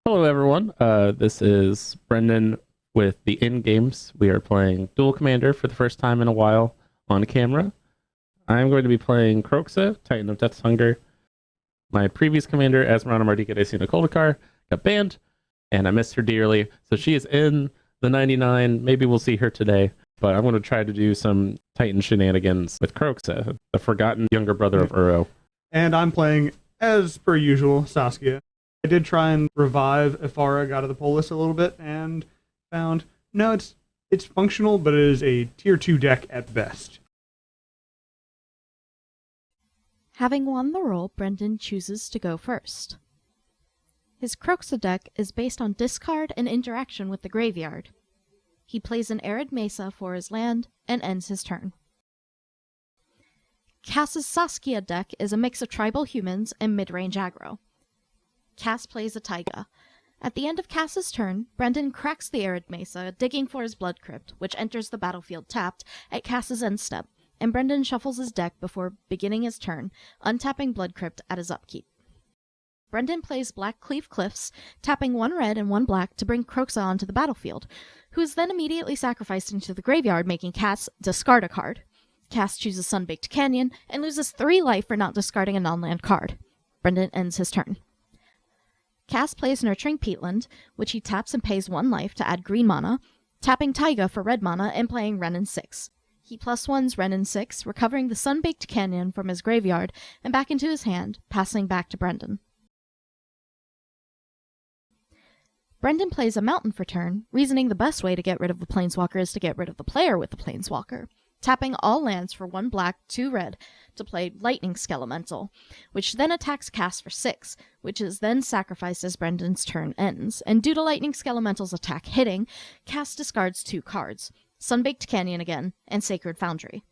Hello, everyone. This is Brendan with the In Games. We are playing Duel Commander for the first time in a while on camera. I'm going to be playing Kroxa, Titan of Death's Hunger. My previous commander, Esmeralda Mardika Desina Koldakar, got banned, and I missed her dearly. So she is in the 99. Maybe we'll see her today. But I'm going to try to do some Titan shenanigans with Kroxa, the forgotten younger brother of Uro. And I'm playing, as per usual, Saskia. I did try and revive Ifara, got out of the poll list a little bit, and found, no, it's functional, but it is a tier 2 deck at best. Having won the role, Brendan chooses to go first. His Kroxa deck is based on discard and interaction with the graveyard. He plays an Arid Mesa for his land and ends his turn. Cass's Saskia deck is a mix of tribal humans and mid-range aggro. Cass plays a Taiga. At the end of Cass's turn, Brendan cracks the Arid Mesa, digging for his Blood Crypt, which enters the battlefield tapped at Cass's end step, and Brendan shuffles his deck before beginning his turn, untapping Blood Crypt at his upkeep. Brendan plays Black Cleave Cliffs, tapping 1 red and 1 black to bring Kroxa onto the battlefield, who is then immediately sacrificed into the graveyard, making Cass discard a card. Cass chooses Sunbaked Canyon and loses 3 life for not discarding a non-land card. Brendan ends his turn. Cass plays Nurturing Peatland, which he taps and pays 1 life to add green mana, tapping Taiga for red mana and playing Renin 6. He +1s Renin 6, recovering the Sunbaked Canyon from his graveyard and back into his hand, passing back to Brendan. Brendan plays a Mountain for turn, reasoning the best way to get rid of the Planeswalker is to get rid of the player with the Planeswalker, tapping all lands for 1 black, 2 red to play Lightning Skelemental, which then attacks Cass for 6, which is then sacrificed as Brendan's turn ends, and due to Lightning Skelemental's attack hitting, Cass discards 2 cards, Sunbaked Canyon again, and Sacred Foundry.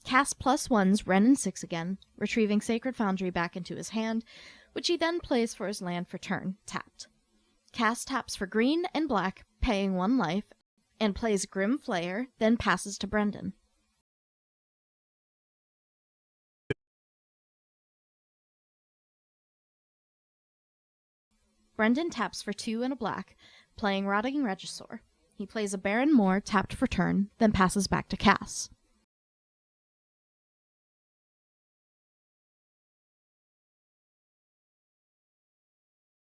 Cass +1s Renin 6 again, retrieving Sacred Foundry back into his hand, which he then plays for his land for turn, tapped. Cass taps for green and black, paying 1 life, and plays Grim Flayer, then passes to Brendan. Brendan taps for 2 and a black, playing Rotting Regisaur. He plays a Baron Moor tapped for turn, then passes back to Cass.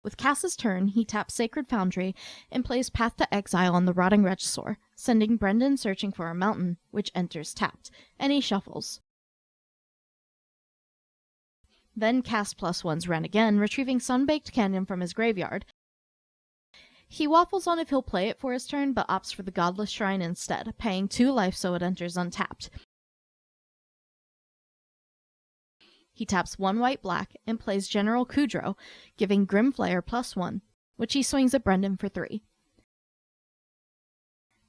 With Cass's turn, he taps Sacred Foundry and plays Path to Exile on the Rotting Regisaur, sending Brendan searching for a mountain, which enters tapped, and he shuffles. Then Cass +1s Ren again, retrieving Sunbaked Canyon from his graveyard. He waffles on if he'll play it for his turn, but opts for the Godless Shrine instead, paying 2 life so it enters untapped. He taps 1 white-black and plays General Kudro, giving Grim Flayer +1, which he swings at Brendan for 3.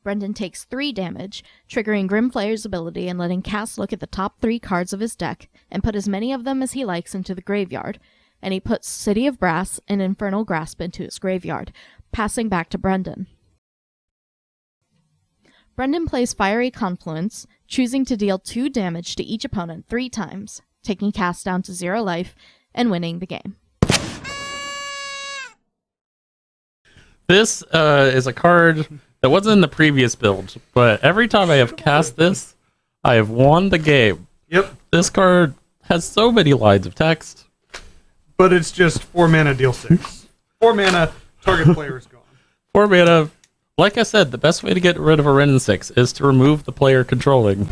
Brendan takes 3 damage, triggering Grim Flayer's ability and letting Cass look at the top 3 cards of his deck and put as many of them as he likes into the graveyard, and he puts City of Brass and Infernal Grasp into his graveyard, passing back to Brendan. Brendan plays Fiery Confluence, choosing to deal 2 damage to each opponent 3 times, taking Cass down to 0 life, and winning the game. This is a card that wasn't in the previous build, but every time I have cast this, I have won the game. Yep. This card has so many lines of text. But it's just 4 mana, deal 6. 4 mana, target player is gone. 4 mana. Like I said, the best way to get rid of a Renin 6 is to remove the player controlling.